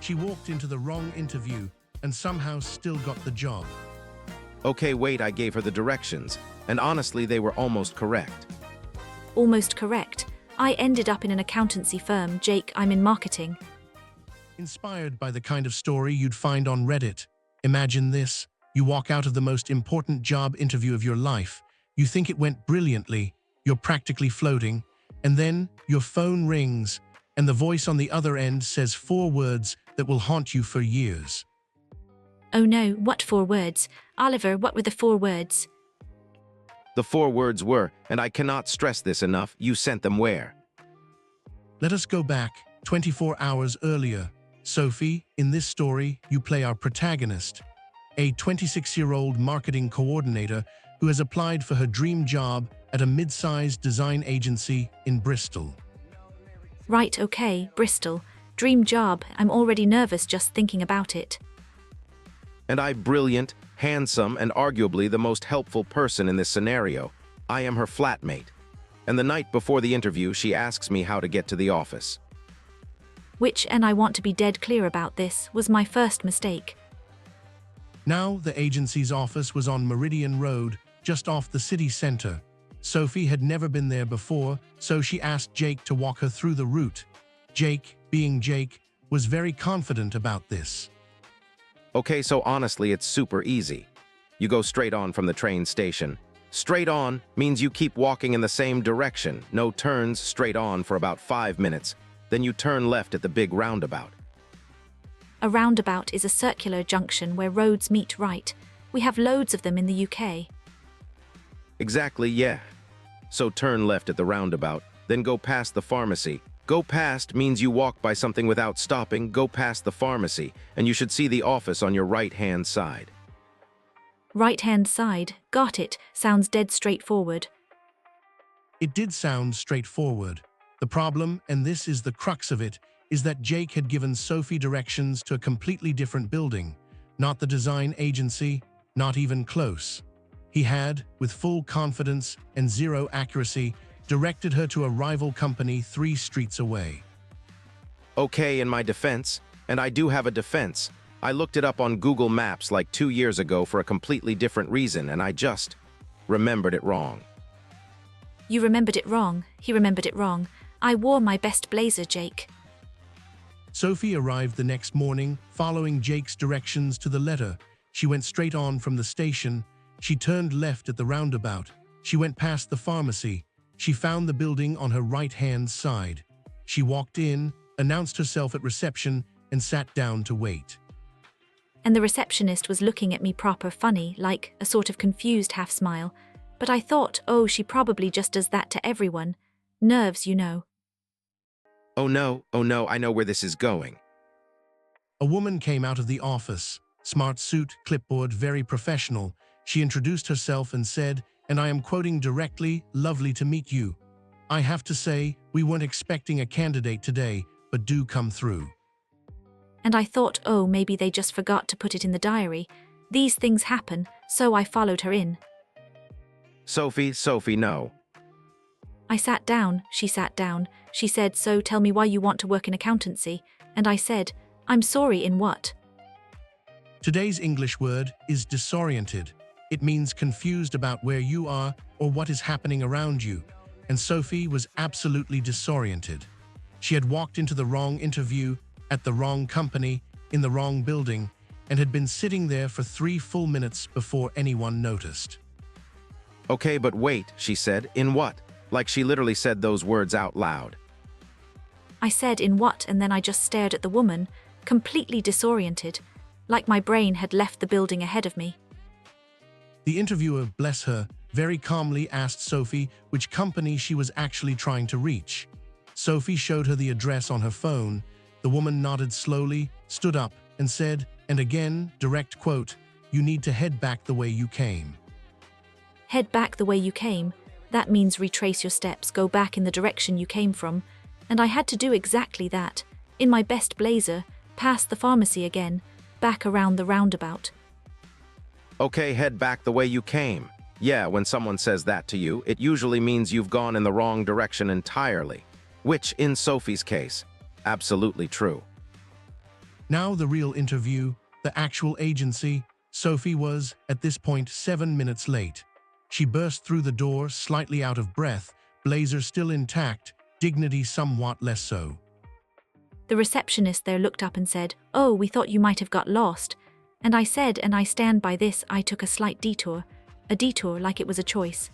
She walked into the wrong interview and somehow still got the job. Okay, wait, I gave her the directions, and honestly, they were almost correct. Almost correct. I ended up in an accountancy firm, Jake. I'm in marketing. Inspired by the kind of story you'd find on Reddit. Imagine this. You walk out of the most important job interview of your life. You think it went brilliantly. You're practically floating. And then your phone rings, and the voice on the other end says 4 words that will haunt you for years. Oh no, what 4 words? Oliver, what were the 4 words? The 4 words were, and I cannot stress this enough, you sent them where? Let us go back 24 hours earlier. Sophie, in this story, you play our protagonist, a 26-year-old marketing coordinator who has applied for her dream job at a mid-sized design agency in Bristol. Right, okay, Bristol. Dream job. I'm already nervous just thinking about it. And I, brilliant, handsome, and arguably the most helpful person in this scenario. I am her flatmate. And the night before the interview, she asks me how to get to the office. Which, and I want to be dead clear about this, was my first mistake. Now, the agency's office was on Meridian Road, just off the city center. Sophie had never been there before, so she asked Jake to walk her through the route. Jake, being Jake, was very confident about this. Okay, so honestly, it's super easy. You go straight on from the train station. Straight on means you keep walking in the same direction, no turns, straight on for about 5 minutes. Then you turn left at the big roundabout. A roundabout is a circular junction where roads meet right. We have loads of them in the UK. Exactly, yeah. So turn left at the roundabout, then go past the pharmacy. Go past means you walk by something without stopping, go past the pharmacy, and you should see the office on your right-hand side. Right-hand side, got it, sounds dead straightforward. It did sound straightforward. The problem, and this is the crux of it, is that Jake had given Sophie directions to a completely different building, not the design agency, not even close. He had, with full confidence and zero accuracy, directed her to a rival company 3 streets away. Okay, in my defense, and I do have a defense, I looked it up on Google Maps like 2 years ago for a completely different reason, and I just remembered it wrong. You remembered it wrong. He remembered it wrong. I wore my best blazer, Jake. Sophie arrived the next morning, following Jake's directions to the letter. She went straight on from the station. She turned left at the roundabout. She went past the pharmacy. She found the building on her right-hand side. She walked in, announced herself at reception, and sat down to wait. And the receptionist was looking at me proper funny, like a sort of confused half-smile. But I thought, oh, she probably just does that to everyone. Nerves, you know. Oh no, I know where this is going. A woman came out of the office. Smart suit, clipboard, very professional. She introduced herself and said, and I am quoting directly, "Lovely to meet you. I have to say, we weren't expecting a candidate today, but do come through." And I thought, oh, maybe they just forgot to put it in the diary. These things happen, so I followed her in. Sophie, no. I sat down, she sat down. She said, so tell me why you want to work in accountancy. And I said, I'm sorry, in what? Today's English word is disoriented. It means confused about where you are or what is happening around you. And Sophie was absolutely disoriented. She had walked into the wrong interview, at the wrong company, in the wrong building, and had been sitting there for 3 full minutes before anyone noticed. Okay, but wait, she said, in what? Like she literally said those words out loud. I said, in what? And then I just stared at the woman, completely disoriented, like my brain had left the building ahead of me. The interviewer, bless her, very calmly asked Sophie which company she was actually trying to reach. Sophie showed her the address on her phone. The woman nodded slowly, stood up, and said, and again, direct quote, "You need to head back the way you came." Head back the way you came. That means retrace your steps, go back in the direction you came from. And I had to do exactly that, in my best blazer, past the pharmacy again, back around the roundabout. Okay, head back the way you came. Yeah, when someone says that to you, it usually means you've gone in the wrong direction entirely. Which, in Sophie's case, absolutely true. Now the real interview, the actual agency. Sophie was, at this point, 7 minutes late. She burst through the door, slightly out of breath, blazer still intact, dignity somewhat less so. The receptionist there looked up and said, "Oh, we thought you might have got lost." And I said, and I stand by this, I took a slight detour. A detour like it was a choice.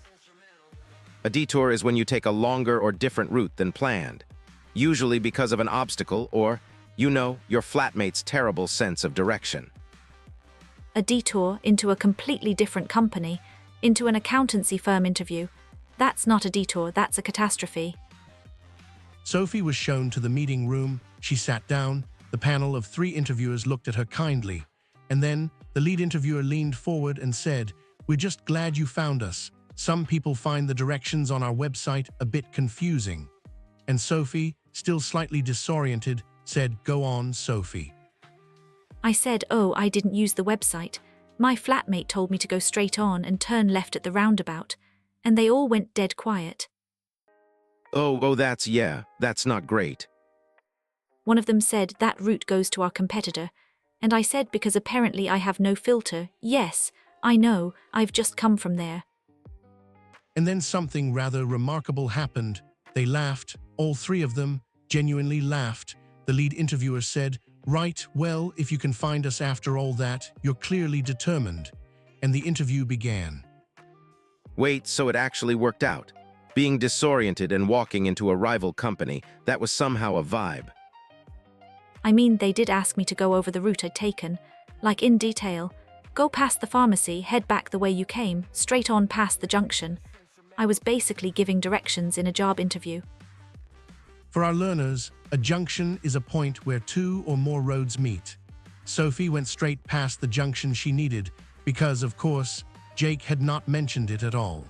A detour is when you take a longer or different route than planned, usually because of an obstacle or, your flatmate's terrible sense of direction. A detour into a completely different company, into an accountancy firm interview. That's not a detour, that's a catastrophe. Sophie was shown to the meeting room. She sat down. The panel of 3 interviewers looked at her kindly. And then the lead interviewer leaned forward and said, "We're just glad you found us. Some people find the directions on our website a bit confusing." And Sophie, still slightly disoriented, said, "Go on, Sophie." I said, "Oh, I didn't use the website. My flatmate told me to go straight on and turn left at the roundabout." And they all went dead quiet. Oh, that's not great. One of them said, "That route goes to our competitor." And I said, "Because apparently I have no filter." "Yes, I know, I've just come from there." And then something rather remarkable happened. They laughed, all 3 of them, genuinely laughed. The lead interviewer said, "Right, well, if you can find us after all that, you're clearly determined." And the interview began. Wait, so it actually worked out. Being disoriented and walking into a rival company, that was somehow a vibe. I mean, they did ask me to go over the route I'd taken, like in detail. Go past the pharmacy, head back the way you came, straight on past the junction. I was basically giving directions in a job interview. For our learners, a junction is a point where 2 or more roads meet. Sophie went straight past the junction she needed because, of course, Jake had not mentioned it at all.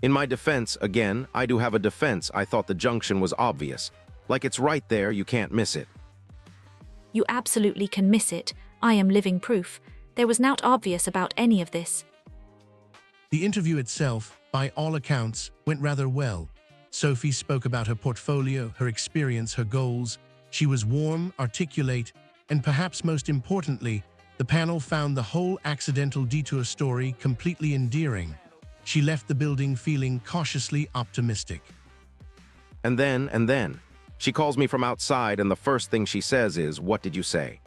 In my defense, again, I do have a defense, I thought the junction was obvious. Like it's right there, you can't miss it. You absolutely can miss it. I am living proof. There was naught obvious about any of this. The interview itself, by all accounts, went rather well. Sophie spoke about her portfolio, her experience, her goals. She was warm, articulate, and perhaps most importantly, the panel found the whole accidental detour story completely endearing. She left the building feeling cautiously optimistic. And then, she calls me from outside and the first thing she says is, "What did you say?"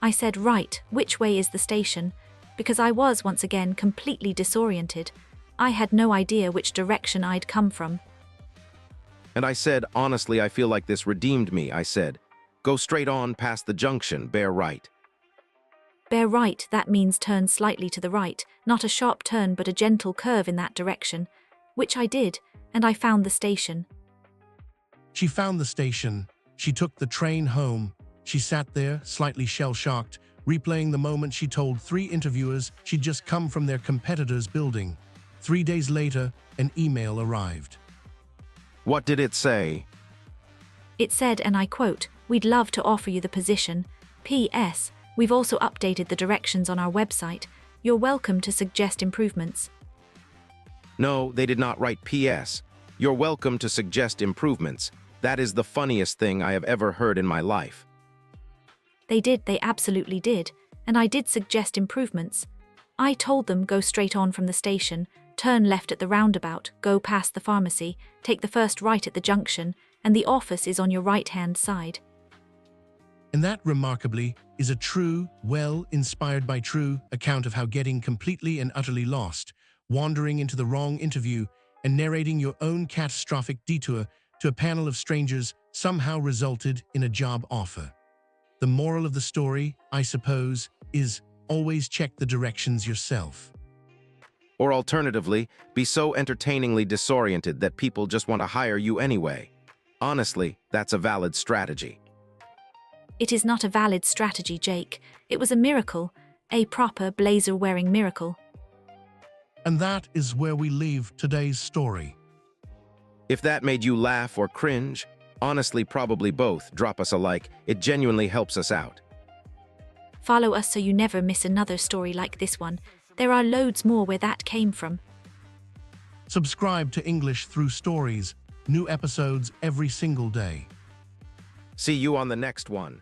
I said, "Right, which way is the station?" Because I was once again completely disoriented. I had no idea which direction I'd come from. And I said, "Honestly, I feel like this redeemed me," I said. "Go straight on past the junction, bear right." Bear right, that means turn slightly to the right, not a sharp turn but a gentle curve in that direction, which I did, and I found the station. She found the station. She took the train home. She sat there, slightly shell-shocked, replaying the moment she told 3 interviewers she'd just come from their competitor's building. 3 days later, an email arrived. What did it say? It said, and I quote, "We'd love to offer you the position. P.S. We've also updated the directions on our website. You're welcome to suggest improvements." No, they did not write P.S. You're welcome to suggest improvements. That is the funniest thing I have ever heard in my life. They did, they absolutely did, and I did suggest improvements. I told them go straight on from the station, turn left at the roundabout, go past the pharmacy, take the first right at the junction, and the office is on your right-hand side. And that, remarkably, is a true, inspired by true, account of how getting completely and utterly lost, wandering into the wrong interview, and narrating your own catastrophic detour to a panel of strangers somehow resulted in a job offer. The moral of the story, I suppose, is always check the directions yourself. Or alternatively, be so entertainingly disoriented that people just want to hire you anyway. Honestly, that's a valid strategy. It is not a valid strategy, Jake. It was a miracle, a proper blazer-wearing miracle. And that is where we leave today's story. If that made you laugh or cringe, honestly, probably both, drop us a like. It genuinely helps us out. Follow us so you never miss another story like this one. There are loads more where that came from. Subscribe to English Through Stories, new episodes every single day. See you on the next one.